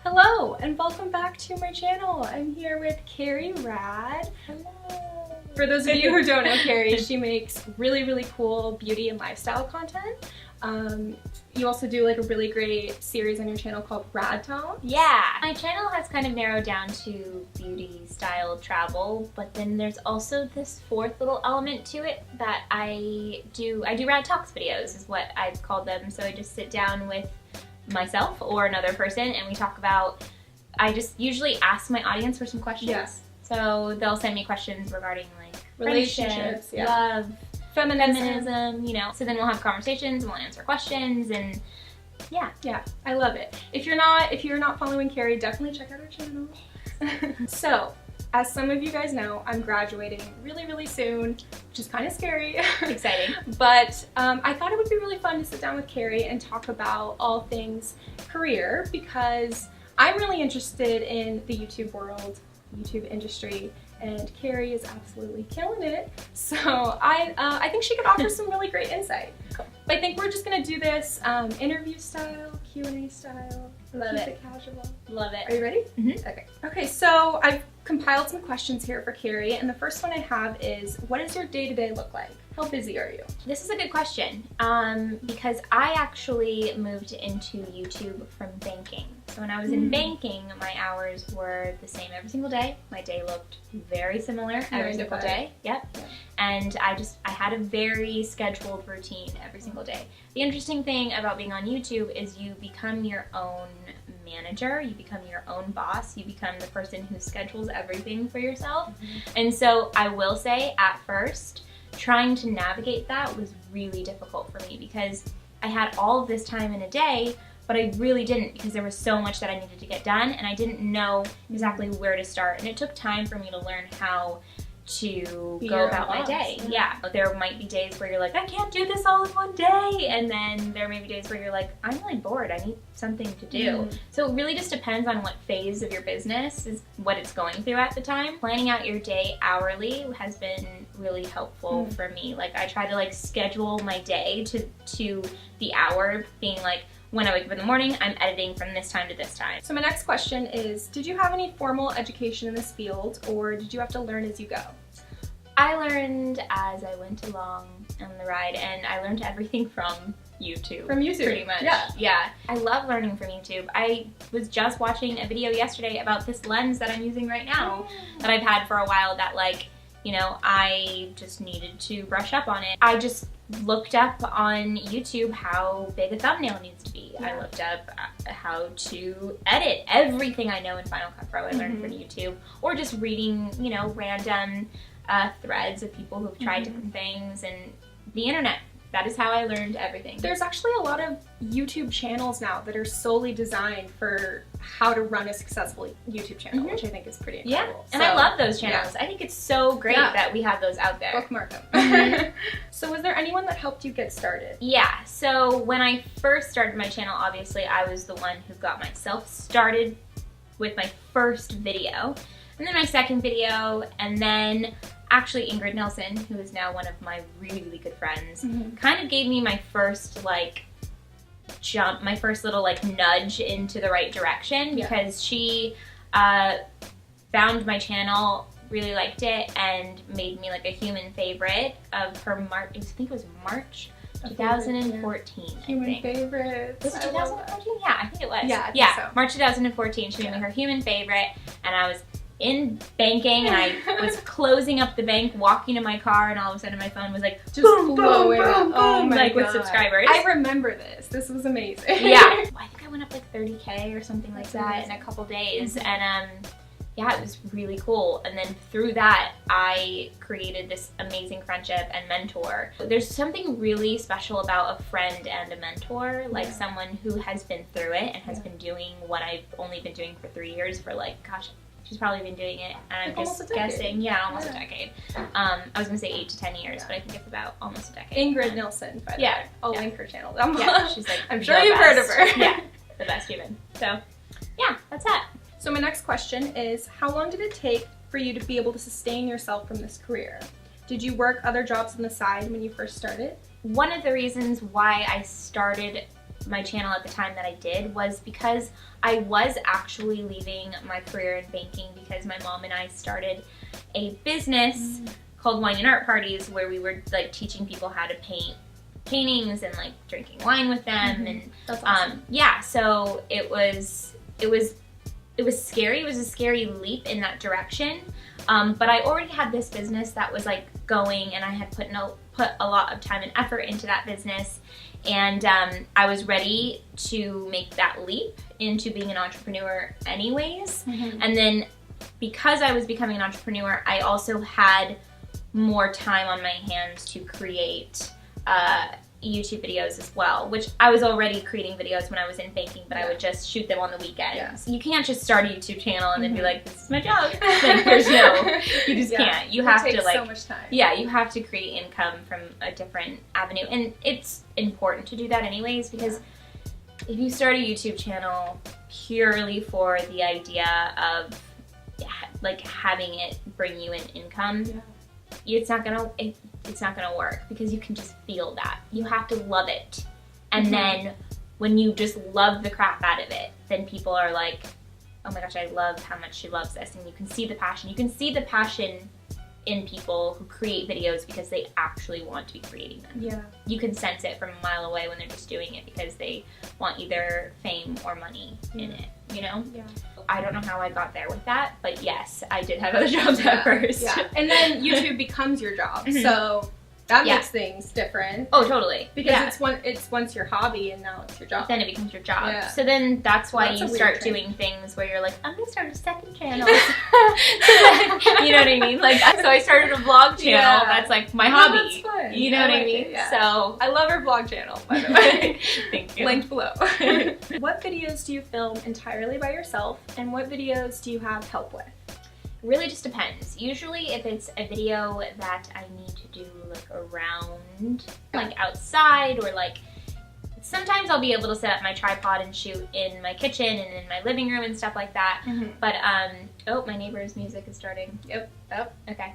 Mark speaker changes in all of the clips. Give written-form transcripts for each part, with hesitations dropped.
Speaker 1: Hello and welcome back to my channel. I'm here with Carrie Rad.
Speaker 2: Hello.
Speaker 1: For those of you who don't know Carrie, she makes really cool beauty and lifestyle content. You also do like a really great series on your channel called Rad Talk.
Speaker 2: Yeah, my channel has kind of narrowed down to beauty, style, travel, but then there's also this fourth little element to it that I do Rad Talks videos is what I've called them. So I just sit down with myself or another person and we talk about, I just usually ask my audience for some questions.
Speaker 1: Yes.
Speaker 2: So they'll send me questions regarding like
Speaker 1: Relationships,
Speaker 2: friendship, love,
Speaker 1: feminism,
Speaker 2: you know. So then we'll have conversations and we'll answer questions and
Speaker 1: yeah, I love it. If you're not following Carrie, definitely check out her channel. So, as some of you guys know, I'm graduating really soon, which is kind of scary.
Speaker 2: exciting.
Speaker 1: But I thought it would be really fun to sit down with Carrie and talk about all things career because I'm really interested in the YouTube world, YouTube industry, and Carrie is absolutely killing it. So I think she could offer some really great insight.
Speaker 2: Cool.
Speaker 1: But I think we're just gonna do this interview style, Q&A style.
Speaker 2: Love
Speaker 1: keep
Speaker 2: it.
Speaker 1: Casual.
Speaker 2: Love it.
Speaker 1: Are you ready?
Speaker 2: Mm-hmm.
Speaker 1: Okay, so I've compiled some questions here for Carrie, and the first one I have is, what does your day-to-day look like? How busy are you?
Speaker 2: This is a good question because I actually moved into YouTube from banking. So when I was in banking, my hours were the same every single day. My day looked very similar every single day. Yep.
Speaker 1: Yeah.
Speaker 2: And I had a very scheduled routine every single day. The interesting thing about being on YouTube is you become your own manager, you become your own boss, you become the person who schedules everything for yourself. And so I will say at first, trying to navigate that was really difficult for me because I had all of this time in a day, but I really didn't because there was so much that I needed to get done and I didn't know exactly where to start. And it took time for me to learn how to go about my day. Yeah. There might be days where you're like, I can't do this all in one day. And then there may be days where you're like, I'm really bored. I need something to do. So it really just depends on what phase of your business is what it's going through at the time. Planning out your day hourly has been really helpful for me. Like I try to like schedule my day to the hour, being like, when I wake up in the morning, I'm editing from this time to this time.
Speaker 1: So my next question is, did you have any formal education in this field or did you have to learn as you go?
Speaker 2: I learned as I went along on the ride and I learned everything from YouTube.
Speaker 1: From YouTube?
Speaker 2: Pretty much. Yeah. I love learning from YouTube. I was just watching a video yesterday about this lens that I'm using right now that I've had for a while that like, you know, I just needed to brush up on it. I just looked up on YouTube how big a thumbnail needs to be. I looked up how to edit. Everything I know in Final Cut Pro I learned from YouTube, or just reading, you know, random threads of people who've tried different things and the internet. That is how I learned everything.
Speaker 1: There's actually a lot of YouTube channels now that are solely designed for how to run a successful YouTube channel, which I think is pretty incredible.
Speaker 2: Yeah, and I love those channels. I think it's so great that we have those out there.
Speaker 1: Bookmark them. So was there anyone that helped you get started?
Speaker 2: Yeah, so when I first started my channel, obviously I was the one who got myself started with my first video, and then my second video, and then actually Ingrid Nelson, who is now one of my really good friends, kind of gave me my first like jump, my first little like nudge into the right direction because she found my channal, really liked it, and made me like a human favorite of her I think it was March 2014.
Speaker 1: Human favorite.
Speaker 2: Was it 2014? Yeah, I think it was.
Speaker 1: Yeah, I think so.
Speaker 2: March 2014. She made me her human favorite, and I was in banking and I was closing up the bank, walking to my car, and all of a sudden my phone was like just boom,
Speaker 1: blowing up.
Speaker 2: boom, boom,
Speaker 1: oh my
Speaker 2: like
Speaker 1: God.
Speaker 2: with subscribers.
Speaker 1: I remember this. This was amazing.
Speaker 2: Yeah. I think I went up like 30K or something like that in a couple days, and yeah, it was really cool. And then through that, I created this amazing friendship and mentor. There's something really special about a friend and a mentor, like someone who has been through it and has been doing what I've only been doing for 3 years for like, gosh, she's probably been doing it, and I'm just guessing, almost a decade. I was gonna say 8 to 10 years, but I think it's about almost a decade.
Speaker 1: Ingrid Nelson, by the way. I'll link her channel down below.
Speaker 2: Yeah, she's like,
Speaker 1: I'm sure you've heard of her.
Speaker 2: Yeah, the best human. So, yeah, that's that.
Speaker 1: So my next question is, how long did it take for you to be able to sustain yourself from this career? Did you work other jobs on the side when you first started?
Speaker 2: One of the reasons why I started my channel at the time that I did was because I was actually leaving my career in banking because my mom and I started a business called Wine and Art Parties, where we were like teaching people how to paint paintings and like drinking wine with them. And
Speaker 1: That's awesome.
Speaker 2: yeah, so it was scary. It was a scary leap in that direction. But I already had this business that was like going, and I had put a lot of time and effort into that business, and I was ready to make that leap into being an entrepreneur anyways. And then because I was becoming an entrepreneur, I also had more time on my hands to create YouTube videos as well, which I was already creating videos when I was in banking, but I would just shoot them on the weekends. You can't just start a YouTube channel and then be like, this is my job. Like, there's no, you just can't. You have to like,
Speaker 1: so much time.
Speaker 2: Yeah, you have to create income from a different avenue, and it's important to do that anyways, because if you start a YouTube channel purely for the idea of like having it bring you an income, it's not gonna work, because you can just feel that. You have to love it. And then when you just love the crap out of it, then people are like, oh my gosh, I love how much she loves this. And you can see the passion. You can see the passion in people who create videos because they actually want to be creating them. You can sense it from a mile away when they're just doing it because they want either fame or money in it, you know? I don't know how I got there with that, but yes, I did have other jobs at first.
Speaker 1: And then YouTube becomes your job, so that makes things different.
Speaker 2: Oh, totally.
Speaker 1: Because it's once your hobby, and now it's your job.
Speaker 2: Then it becomes your job. So then that's why you start doing things where you're like, I'm gonna start a second channel. You know what I mean? Like, so I started a vlog channel. That's like my hobby.
Speaker 1: That's fun.
Speaker 2: You know what I mean?
Speaker 1: So I love our vlog channel, by the way.
Speaker 2: Thank you.
Speaker 1: Linked below. What videos do you film entirely by yourself, and what videos do you have help with?
Speaker 2: Really just depends. Usually if it's a video that I need to do like around, like outside, or like sometimes I'll be able to set up my tripod and shoot in my kitchen and in my living room and stuff like that. But oh, my neighbor's music is starting. Okay.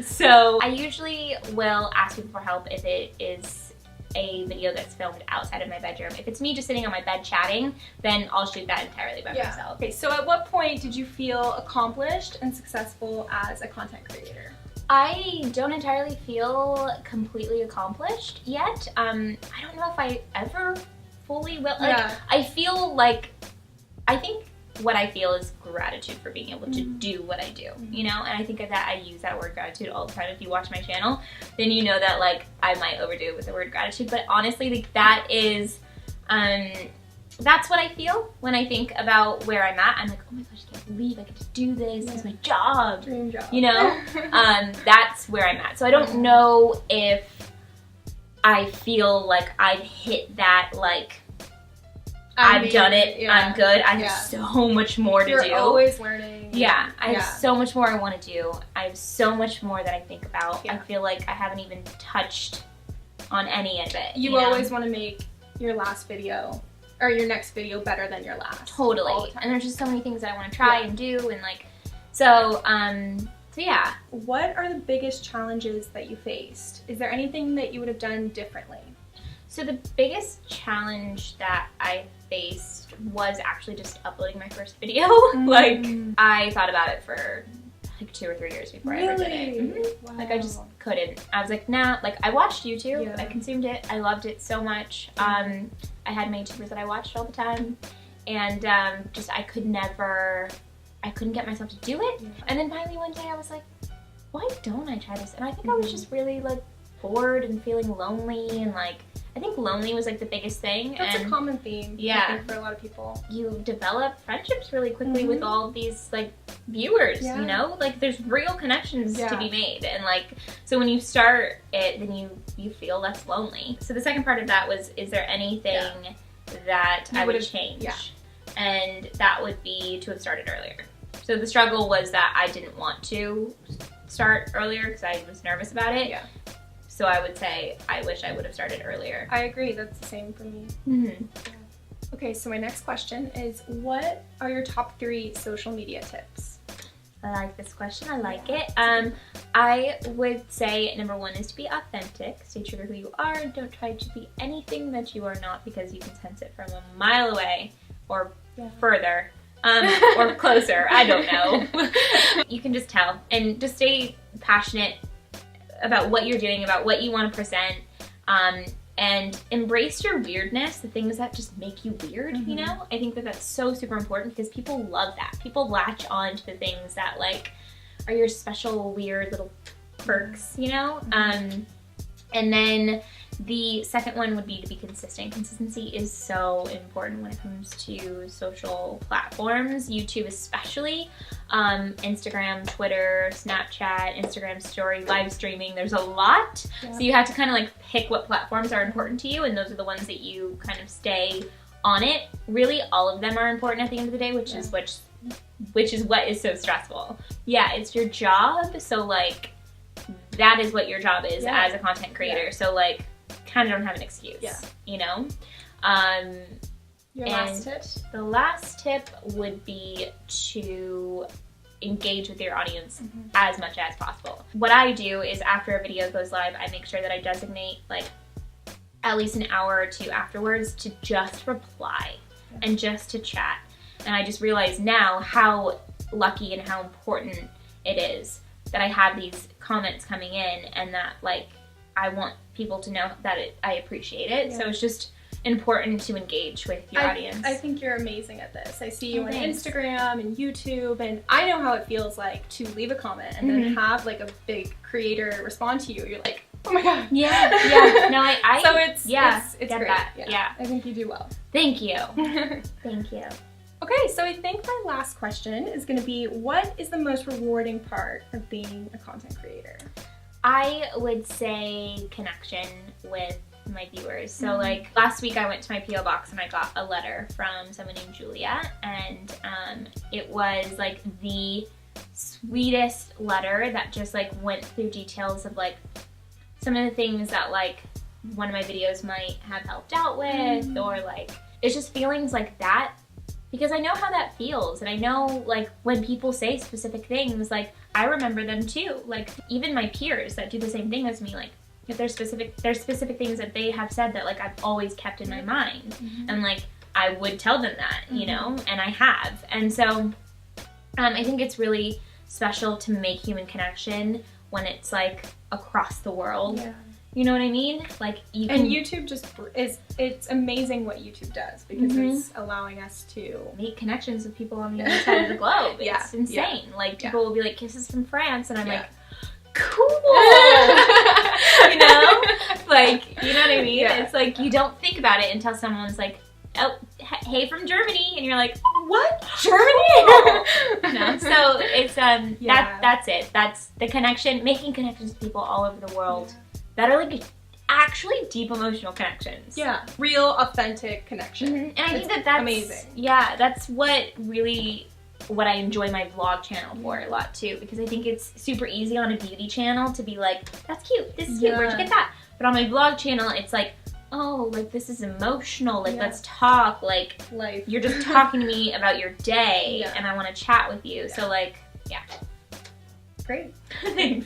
Speaker 2: So I usually will ask people for help if it is a video that's filmed outside of my bedroom. If it's me just sitting on my bed chatting, then I'll shoot that entirely by myself.
Speaker 1: Okay, so at what point did you feel accomplished and successful as a content creator?
Speaker 2: I don't entirely feel completely accomplished yet. I don't know if I ever fully will. Like, I feel like, I think what I feel is gratitude for being able to do what I do, you know? And I think of that, I use that word gratitude all the time. If you watch my channel, then you know that like I might overdo it with the word gratitude, but honestly, like that is, that's what I feel when I think about where I'm at. I'm like, oh my gosh, I can't believe I get to do this. This is my job.
Speaker 1: Dream job.
Speaker 2: You know? That's where I'm at. So I don't know if I feel like I've hit that, like, I've done it, I'm good. I have so much more to do.
Speaker 1: You're always learning.
Speaker 2: Yeah, I have so much more I want to do. I have so much more that I think about. I feel like I haven't even touched on any of it.
Speaker 1: You always want to make your last video, or your next video, better than your last.
Speaker 2: Totally. And there's just so many things that I want to try and do, and like, so yeah.
Speaker 1: What are the biggest challenges that you faced? Is there anything that you would have done differently?
Speaker 2: So the biggest challenge that I faced was actually just uploading my first video. Like, I thought about it for like 2 or 3 years before I ever did it. Wow. Like, I just couldn't. I was like, nah. Like, I watched YouTube. I consumed it. I loved it so much. I had my YouTubers that I watched all the time, and just I couldn't get myself to do it. And then finally one day I was like, why don't I try this? And I think I was just really like bored and feeling lonely, and like, I think lonely was like the biggest thing.
Speaker 1: That's a common theme, I think, for a lot of people.
Speaker 2: You develop friendships really quickly with all of these like viewers, you know? Like, there's real connections to be made, and like, so when you start it, then you feel less lonely. So the second part of that was, is there anything that I would change? And that would be to have started earlier. So the struggle was that I didn't want to start earlier because I was nervous about it. So I would say, I wish I would have started earlier.
Speaker 1: I agree, that's the same for me. Okay, so my next question is, what are your top 3 social media tips?
Speaker 2: I like this question, I like it. I would say number 1 is to be authentic. Stay true to who you are. Don't try to be anything that you are not, because you can sense it from a mile away or further. Or closer, I don't know. You can just tell, and just stay passionate about what you're doing, about what you want to present, and embrace your weirdness, the things that just make you weird, you know? I think that that's so super important, because people love that. People latch on to the things that like are your special weird little quirks, you know? And then the second one would be to be consistent. Consistency is so important when it comes to social platforms, YouTube especially, Instagram, Twitter, Snapchat, Instagram story, live streaming. There's a lot. Yeah. So you have to kind of like pick what platforms are important to you, and those are the ones that you kind of stay on it. Really, all of them are important at the end of the day, which is what is so stressful. Yeah, it's your job, so like that is what your job is as a content creator. So like kind of don't have an excuse, you know?
Speaker 1: Your last tip?
Speaker 2: The last tip would be to engage with your audience as much as possible. What I do is after a video goes live, I make sure that I designate like at least an hour or 2 afterwards to just reply and just to chat. And I just realize now how lucky and how important it is that I have these comments coming in, and that like I want people to know that I appreciate it. So it's just important to engage with your audience.
Speaker 1: I think you're amazing at this. I see you on Instagram and YouTube, and I know how it feels like to leave a comment and then have like a big creator respond to you. You're like, oh my god.
Speaker 2: Yeah. No, I
Speaker 1: so it's great.
Speaker 2: that. Yeah.
Speaker 1: I think you do well.
Speaker 2: Thank you. Thank you.
Speaker 1: Okay, so I think my last question is going to be, what is the most rewarding part of being a content creator?
Speaker 2: I would say connection with my viewers. So like last week I went to my P.O. box and I got a letter from someone named Julia, and it was like the sweetest letter that just like went through details of like some of the things that like one of my videos might have helped out with, or like it's just feelings like that. Because I know how that feels, and I know like when people say specific things, like I remember them too. Like even my peers that do the same thing as me, like if there's specific things that they have said that like I've always kept in my mind, and like I would tell them that, you know, and I have. And so I think it's really special to make human connection when it's like across the world. Yeah. You know what I mean? Like you can...
Speaker 1: And YouTube just it's amazing what YouTube does, because it's allowing us to
Speaker 2: make connections with people on the other side of the globe. It's insane. Like people will be like, kisses from France, and I'm like, cool. You know? Like, you know what I mean? It's like you don't think about it until someone's like, oh, hey from Germany, and you're like, what? Germany? No. So it's that's it. That's the connection, making connections with people all over the world. That are like actually deep emotional connections.
Speaker 1: Yeah, real authentic connection.
Speaker 2: And I think that's
Speaker 1: amazing.
Speaker 2: Yeah, that's what I enjoy my vlog channel for a lot too, because I think it's super easy on a beauty channel to be like, that's cute, this is cute, where'd you get that? But on my vlog channel, it's like, oh, like this is emotional, like let's talk, like
Speaker 1: life.
Speaker 2: You're just talking to me about your day, and I want to chat with you. So like,
Speaker 1: Great. Thanks.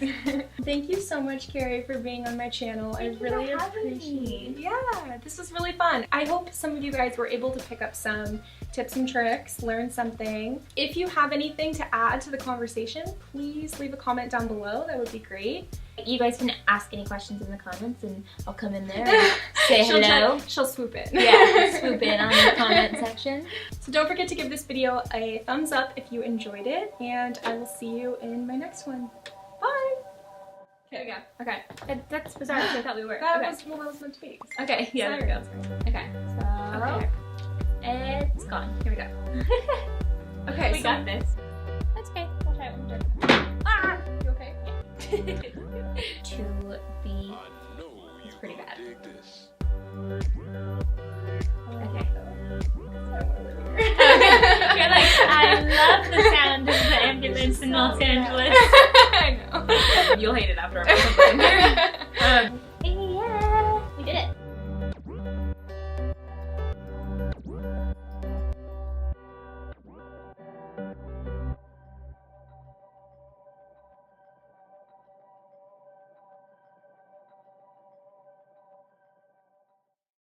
Speaker 1: Thank you so much, Carrie, for being on my channel. I really appreciate it. Yeah, this was really fun. I hope some of you guys were able to pick up some tips and tricks, learn something. If you have anything to add to the conversation, please leave a comment down below. That would be great.
Speaker 2: You guys can ask any questions in the comments, and I'll come in there and say hello.
Speaker 1: She'll swoop in.
Speaker 2: Yeah, swoop in on the comment section.
Speaker 1: So don't forget to give this video a thumbs up if you enjoyed it, and I will see you in my next one. Bye! Okay,
Speaker 2: Okay. That's bizarre because I thought we were.
Speaker 1: That was meant to be.
Speaker 2: Okay, yeah, there we go. Okay, so it's gone. Here we go.
Speaker 1: Okay,
Speaker 2: we got this. That's okay. We'll try it one more time.
Speaker 1: Ah! You okay?
Speaker 2: To be... It's pretty bad. Okay. You're like, I love the sound of the ambulance in Los Angeles.
Speaker 1: I know.
Speaker 2: You'll hate it after a moment.